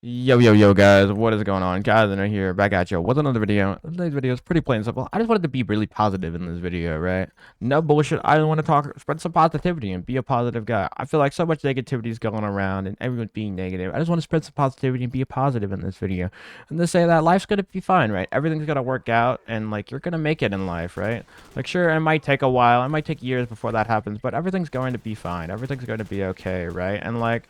Yo, guys, what is going on? Guys, and here, back at you with another video. Today's video is pretty plain and simple. I just wanted to be really positive in this video, right? No bullshit. I want to spread some positivity and be a positive guy. I feel like so much negativity is going around and everyone's being negative. I just want to spread some positivity and be a positive in this video. And to say that life's gonna be fine, right? Everything's gonna work out and like you're gonna make it in life, right? Like, sure, it might take a while, it might take years before that happens, but everything's going to be fine. Everything's going to be okay, right? And like,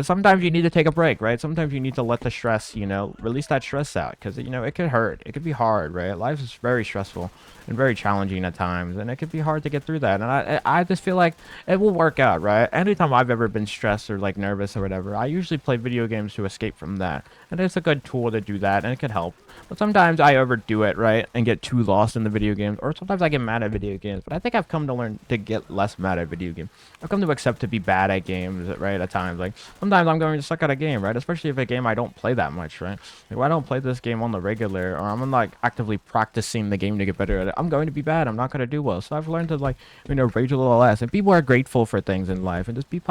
sometimes you need to take a break, right? Sometimes you need to let the stress, release that stress out because, it could hurt. It could be hard, right? Life is very stressful and very challenging at times, and it could be hard to get through that. And I just feel like it will work out, right? Anytime I've ever been stressed or like nervous or whatever, I usually play video games to escape from that. And it's a good tool to do that, and it can help. But sometimes I overdo it, right? And get too lost in the video games, or sometimes I get mad at video games. But I think I've come to learn to get less mad at video games. I've come to accept to be bad at games, right? At times, like sometimes I'm going to suck at a game, right? Especially if a game I don't play that much, right? Like, if I don't play this game on the regular, or I'm like actively practicing the game to get better at it, I'm going to be bad. I'm not going to do well. So I've learned to like, rage a little less and be more grateful for things in life, and just be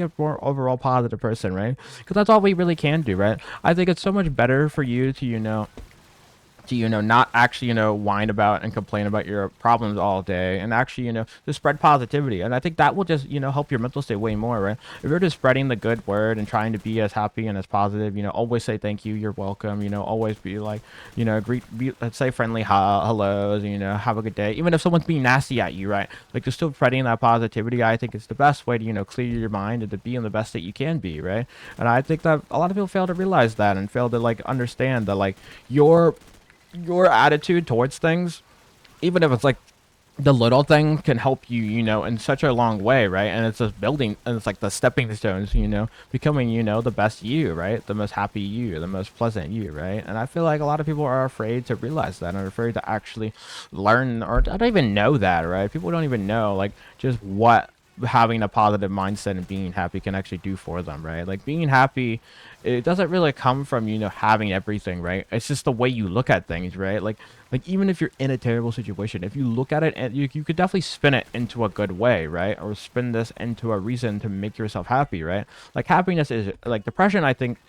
a more overall positive person, right? Because that's all we really can do, right? I think it's so much better for you to, not actually, whine about and complain about your problems all day and actually, just spread positivity. And I think that will just, help your mental state way more, right? If you're just spreading the good word and trying to be as happy and as positive, always say thank you, you're welcome, always be like, let's say friendly hellos, have a good day. Even if someone's being nasty at you, right? Like, just still spreading that positivity, I think it's the best way to, clear your mind and to be in the best that you can be, right? And I think that a lot of people fail to realize that and fail to, like, understand that, like, your attitude towards things, even if it's like the little thing, can help you, in such a long way, right? And it's just building, and it's like the stepping stones, becoming, the best you, right? The most happy you, the most pleasant you, right? And I feel like a lot of people are afraid to realize that, and are afraid to actually learn, or I don't even know that, right? People don't even know, like, just what having a positive mindset and being happy can actually do for them, right? Like, being happy, it doesn't really come from, having everything, right? It's just the way you look at things, right? Like even if you're in a terrible situation, if you look at it, and you could definitely spin it into a good way, right? Or spin this into a reason to make yourself happy, right? Like, happiness is like depression, I think,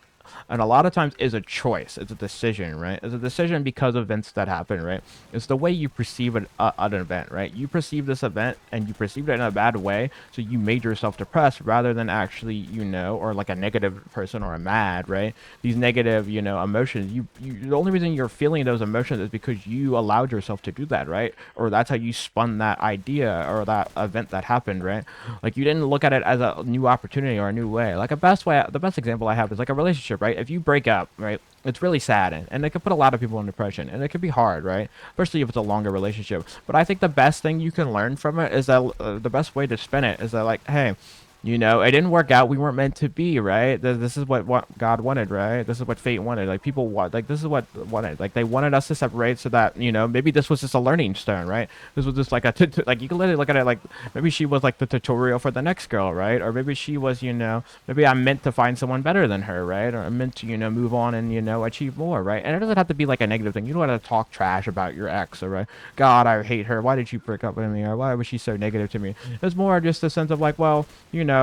and a lot of times is a choice. It's a decision, right? It's a decision because of events that happen, right? It's the way you perceive an event, right? You perceive this event and you perceived it in a bad way, so you made yourself depressed rather than actually, or like a negative person or a mad, right? These negative, emotions, the only reason you're feeling those emotions is because you allowed yourself to do that, right? Or that's how you spun that idea or that event that happened, right? Like, you didn't look at it as a new opportunity or a new way. Like, the best example I have is like a relationship, right? If you break up, right, it's really sad, and it could put a lot of people in depression, and it could be hard, right? Especially if it's a longer relationship. But I think the best thing you can learn from it is that the best way to spin it is that, like, hey, it didn't work out. We weren't meant to be, right? This is what God wanted, right? This is what fate wanted. Like, people want, like, this is what wanted. Like, they wanted us to separate so that, maybe this was just a learning stone, right? This was just like like, you can literally look at it like maybe she was like the tutorial for the next girl, right? Or maybe she was, maybe I'm meant to find someone better than her, right? Or I'm meant to, move on and, achieve more, right? And it doesn't have to be like a negative thing. You don't have to talk trash about your ex, or right? God, I hate her. Why did she break up with me? Or why was she so negative to me? It's more just a sense of like, well,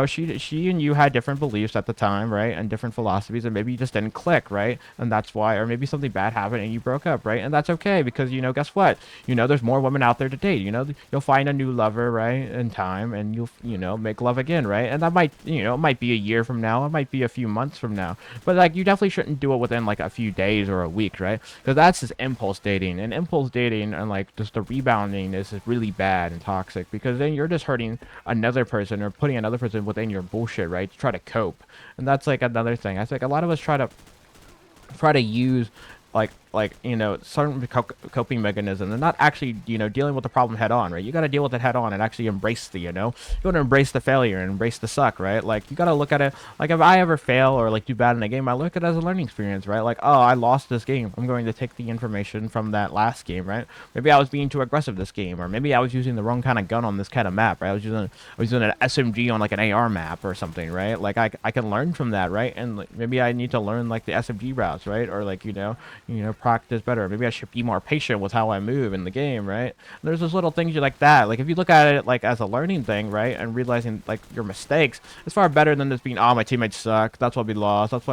she and you had different beliefs at the time, right? And different philosophies, and maybe you just didn't click, right? And that's why, or maybe something bad happened and you broke up, right? And that's okay, because, guess what? There's more women out there to date. You'll find a new lover, right? In time, and you'll, make love again, right? And that might, it might be a year from now, it might be a few months from now, but like, you definitely shouldn't do it within like a few days or a week, right? Because that's just impulse dating, and impulse dating and like just the rebounding is really bad and toxic, because then you're just hurting another person or putting another person within your bullshit, right? To try to cope. And that's like another thing. I think a lot of us try to use certain coping mechanisms, and not actually, dealing with the problem head on, right? You got to deal with it head on and actually embrace you want to embrace the failure and embrace the suck, right? Like, you got to look at it like, if I ever fail or like do bad in a game, I look at it as a learning experience, right? Like, oh, I lost this game, I'm going to take the information from that last game, right? Maybe I was being too aggressive this game, or maybe I was using the wrong kind of gun on this kind of map, right? I was using an SMG on like an AR map or something, right? Like, I can learn from that, right? And like, maybe I need to learn like the SMG routes, right? Or like, practice better. Maybe I should be more patient with how I move in the game, right? There's those little things you like that. Like if you look at it like as a learning thing, right, and realizing like your mistakes, it's far better than just being, oh, my teammates suck. That's why we lost. That's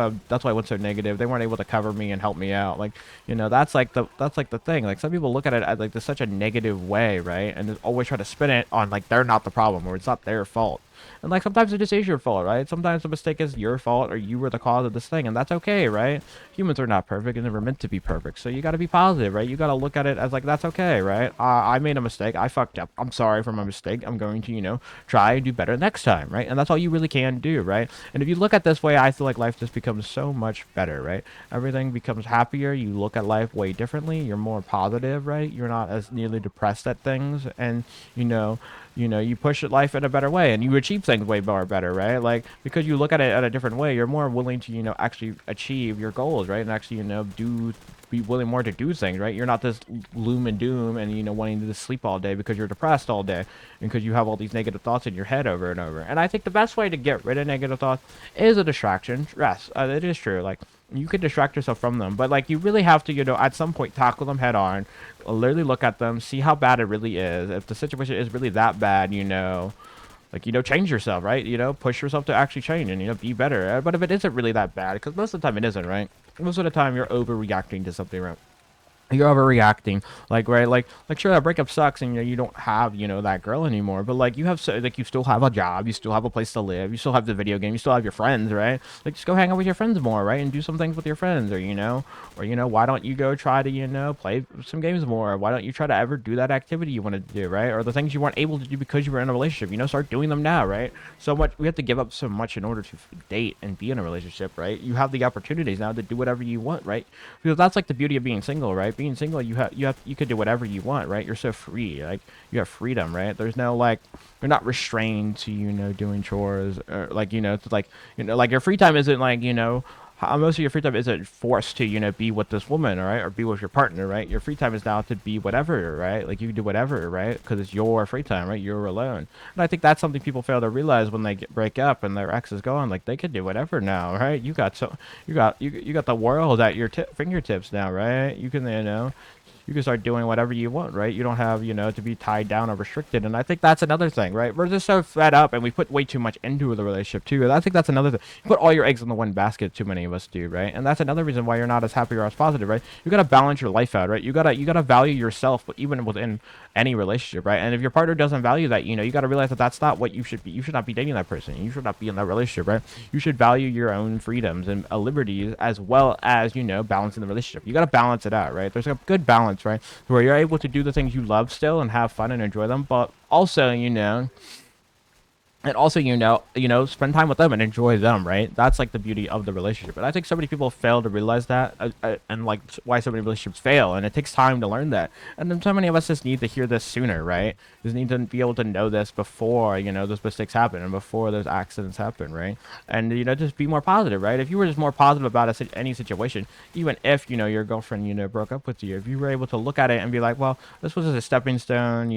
why I went so negative. They weren't able to cover me and help me out. Like, that's like the thing. Like some people look at it as like this such a negative way, right? And just always try to spin it on like they're not the problem or it's not their fault. And like sometimes it just is your fault, right? Sometimes the mistake is your fault or you were the cause of this thing, and that's okay, right? Humans are not perfect and never meant to be perfect. So you got to be positive, right? You got to look at it as like that's okay, right? I made a mistake. I fucked up. I'm sorry for my mistake. I'm going to, try and do better next time, right? And that's all you really can do, right? And if you look at this way, I feel like life just becomes so much better, right? Everything becomes happier. You look at life way differently. You're more positive, right? You're not as nearly depressed at things, and you push life in a better way and you achieve things way more better, right? Like because you look at it at a different way, you're more willing to actually achieve your goals, right? And actually be willing more to do things, right? You're not this gloom and doom and wanting to just sleep all day because you're depressed all day and because you have all these negative thoughts in your head over and over. And I think the best way to get rid of negative thoughts is a distraction. Yes, it is true. Like you could distract yourself from them, but like you really have to at some point tackle them head on, literally look at them, see how bad it really is. If the situation is really that bad, like change yourself, right? Push yourself to actually change and be better. But if it isn't really that bad, because most of the time it isn't, right? Most of the time you're overreacting to something, right? You're overreacting, like, right? Like sure, that breakup sucks and you don't have that girl anymore, but like you have you still have a job, you still have a place to live, you still have the video game, you still have your friends, right? Like just go hang out with your friends more, right? And do some things with your friends, or why don't you go try to play some games more? Why don't you try to ever do that activity you wanted to do, right? Or the things you weren't able to do because you were in a relationship, start doing them now, right? So much we have to give up so much in order to date and be in a relationship, right? You have the opportunities now to do whatever you want, right? Because that's like the beauty of being single, right? Being single, you could do whatever you want, right? You're so free, like you have freedom, right? There's no like you're not restrained to doing chores or like it's like like your free time isn't like most of your free time isn't forced to be with this woman, right, or be with your partner, right? Your free time is now to be whatever, right? Like you can do whatever, right? Because it's your free time, right? You're alone, and I think that's something people fail to realize when they break up and their ex is gone. Like they can do whatever now, right? You got the world at your fingertips now, right? You can you can start doing whatever you want, right? You don't have, to be tied down or restricted. And I think that's another thing, right? We're just so fed up and we put way too much into the relationship too. And I think that's another thing. You put all your eggs in the one basket, too many of us do, right? And that's another reason why you're not as happy or as positive, right? You gotta balance your life out, right? You gotta value yourself, but even within any relationship, right? And if your partner doesn't value that, you gotta realize that that's not what you should be. You should not be dating that person. You should not be in that relationship, right? You should value your own freedoms and liberties as well as, balancing the relationship. You gotta balance it out, right? There's a good balance, right? Where you're able to do the things you love still and have fun and enjoy them, but also, and also, spend time with them and enjoy them, right? That's like the beauty of the relationship. And I think so many people fail to realize that, and like why so many relationships fail. And it takes time to learn that. And then so many of us just need to hear this sooner, right? Just need to be able to know this before, those mistakes happen and before those accidents happen, right? And, just be more positive, right? If you were just more positive about any situation, even if, your girlfriend, broke up with you, if you were able to look at it and be like, well, this was a stepping stone,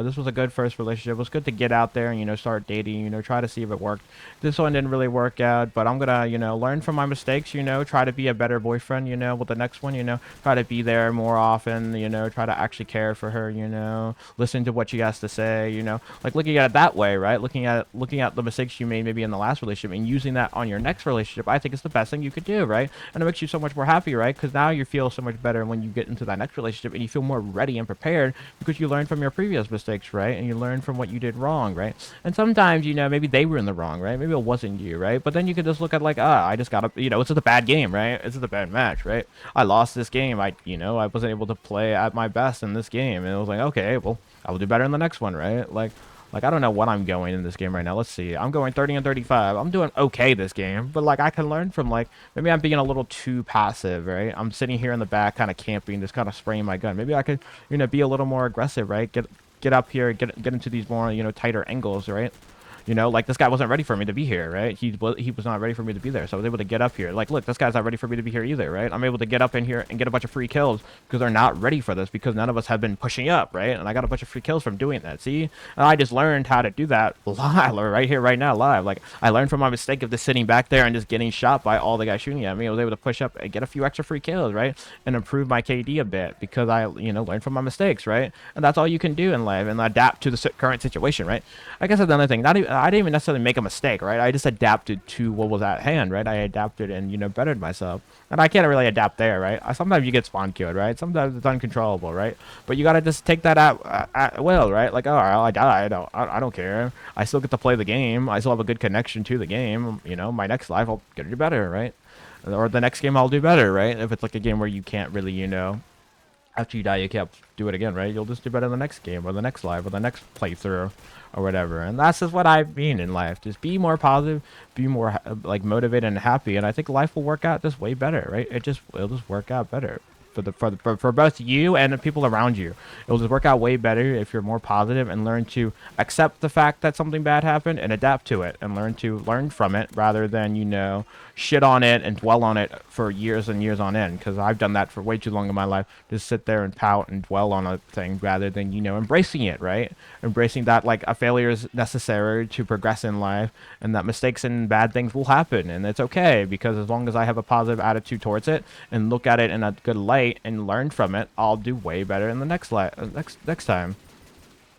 this was a good first relationship. It was good to get out there and, start dating. Try to see if it worked. This one didn't really work out, but I'm gonna, learn from my mistakes, try to be a better boyfriend, with the next one, try to be there more often, try to actually care for her, listen to what she has to say, like looking at it that way, right? Looking at the mistakes you made maybe in the last relationship and using that on your next relationship, I think it's the best thing you could do, right? And it makes you so much more happy, right? Because now you feel so much better when you get into that next relationship and you feel more ready and prepared because you learned from your previous mistakes, right? And you learned from what you did wrong, right? And sometimes maybe they were in the wrong, right? Maybe it wasn't you, right? But then you can just look at like, I just gotta, it's just a bad game, right? It's just a bad match, right? I lost this game. I wasn't able to play at my best in this game. And it was like, okay, well, I will do better in the next one, right? Like I don't know what I'm going in this game right now. Let's see. I'm going 30 and 35. I'm doing okay this game, but like I can learn from like maybe I'm being a little too passive, right? I'm sitting here in the back, kind of camping, just kind of spraying my gun. Maybe I could, be a little more aggressive, right? Get up here, get into these more, tighter angles, right? You know, like this guy wasn't ready for me to be here, right? He was not ready for me to be there, so I was able to get up here. Like, look, this guy's not ready for me to be here either, right? I'm able to get up in here and get a bunch of free kills because they're not ready for this, because none of us have been pushing up, right? And I got a bunch of free kills from doing that. See, and I just learned how to do that live, right here, right now, live. Like, I learned from my mistake of just sitting back there and just getting shot by all the guys shooting at me. I was able to push up and get a few extra free kills, right? And improve my KD a bit because I, learned from my mistakes, right? And that's all you can do in life, and adapt to the current situation, right? I guess that's another thing. I didn't even necessarily make a mistake, right? I just adapted to what was at hand, right? I adapted and, bettered myself. And I can't really adapt there, right? Sometimes you get spawn killed, right? Sometimes it's uncontrollable, right? But you gotta just take that at will, right? Like, oh, I died. I don't care. I still get to play the game. I still have a good connection to the game. My next life I'll get to do better, right? Or the next game I'll do better, right? If it's like a game where you can't really, after you die you can't do it again, right? You'll just do better in the next game or the next live or the next playthrough or whatever. And that's just what I mean in life. Just be more positive, be more like motivated and happy, and I think life will work out just way better, right? It'll just work out better for both you and the people around you. It'll just work out way better if you're more positive and learn to accept the fact that something bad happened and adapt to it and learn from it, rather than shit on it and dwell on it for years and years on end, because I've done that for way too long in my life. Just sit there and pout and dwell on a thing rather than embracing it, right? Embracing that like a failure is necessary to progress in life, and that mistakes and bad things will happen, and it's okay, because as long as I have a positive attitude towards it and look at it in a good light and learn from it, I'll do way better in the next time,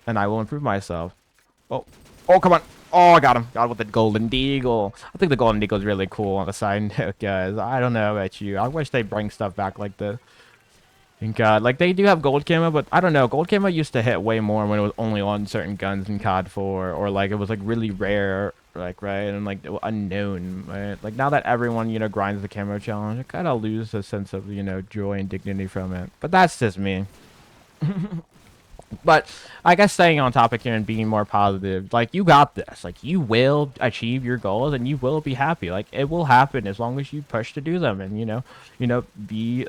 and I will improve myself. Oh, come on. Oh, I got him. Got with the golden deagle. I think the golden deagle is really cool on the side note, guys. I don't know about you. I wish they bring stuff back like this. And God, like, they do have gold camo, but I don't know. Gold camo used to hit way more when it was only on certain guns in COD 4, or like it was like really rare, like, right, and like unknown, right? Like, now that everyone grinds the camo challenge, I kind of lose a sense of joy and dignity from it. But that's just me. But I guess staying on topic here and being more positive, like, you got this. Like, you will achieve your goals and you will be happy. Like, it will happen as long as you push to do them, and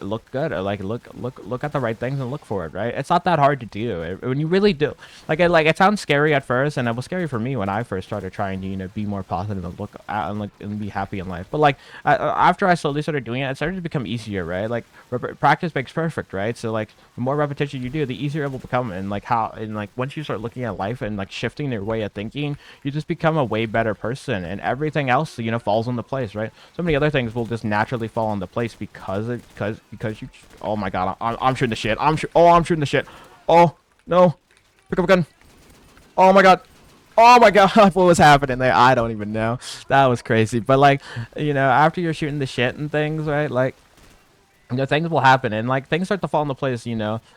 look good, or like look at the right things and look for it, right? It's not that hard to do when you really do. Like, it sounds scary at first, and it was scary for me when I first started trying to be more positive and look at and be happy in life. But like, after I slowly started doing it, it started to become easier, right? Like, practice makes perfect, right? So like, the more repetition you do, the easier it will become. And like once you start looking at life and like shifting your way of thinking, you just become a way better person, and everything else falls into place, right? So many other things will just naturally fall into place because you. Oh my God, I'm shooting the shit. I'm shooting the shit. Oh no, pick up a gun. Oh my God. Oh my God, what was happening there? I don't even know. That was crazy. But like, after you're shooting the shit and things, right? Like, things will happen, and like, things start to fall into place,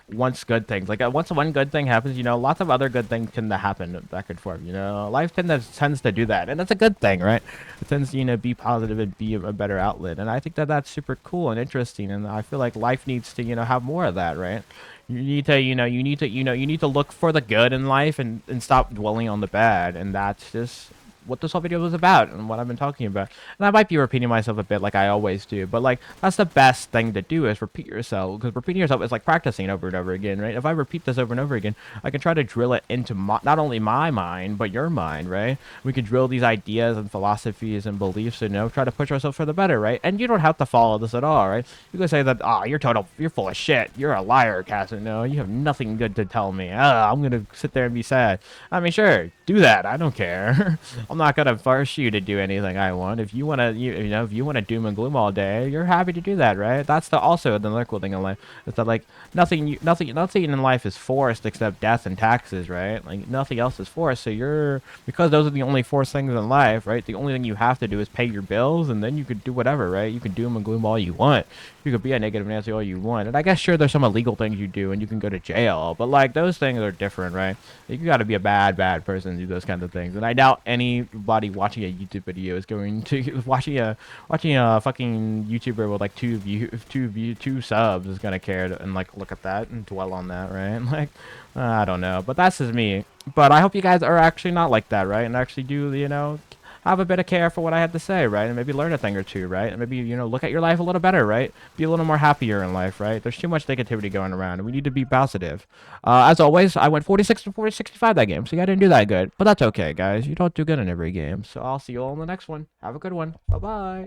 once good things, like, once one good thing happens, lots of other good things tend to happen back and forth. Life tends to do that, and that's a good thing, right? It tends to be positive and be a better outlet, and I think that that's super cool and interesting, and I feel like life needs to have more of that, right? You need to look for the good in life, and stop dwelling on the bad, and that's just what this whole video was about and what I've been talking about. And I might be repeating myself a bit like I always do, but like, that's the best thing to do, is repeat yourself, because repeating yourself is like practicing over and over again, right? If I repeat this over and over again, I can try to drill it into not only my mind but your mind, right? We can drill these ideas and philosophies and beliefs, and try to push ourselves for the better, right? And you don't have to follow this at all, right? You can say that, you're full of shit, you're a liar, Cass, no, you have nothing good to tell me, I'm gonna sit there and be sad. I mean, sure, do that, I don't care. I'm not gonna force you to do anything I want. If you wanna, if you wanna doom and gloom all day, you're happy to do that, right? That's also another cool thing in life. Is that like, nothing in life is forced except death and taxes, right? Like, nothing else is forced. So because those are the only forced things in life, right? The only thing you have to do is pay your bills, and then you could do whatever, right? You can doom and gloom all you want. You could be a negative Nancy all you want. And I guess, sure, there's some illegal things you do, and you can go to jail, but like, those things are different, right? You gotta be a bad person to do those kinds of things. And I doubt anybody watching a YouTube video is going to watching a fucking YouTuber with like two subs is gonna care to, and like, look at that and dwell on that, right? Like, I don't know, but that's just me. But I hope you guys are actually not like that, right? And actually do have a bit of care for what I had to say, right? And maybe learn a thing or two, right? And maybe, you know, look at your life a little better, right? Be a little more happier in life, right? There's too much negativity going around, and we need to be positive. As always, I went 46 to 65 that game, so yeah, I didn't do that good. But that's okay, guys. You don't do good in every game. So I'll see you all in the next one. Have a good one. Bye-bye.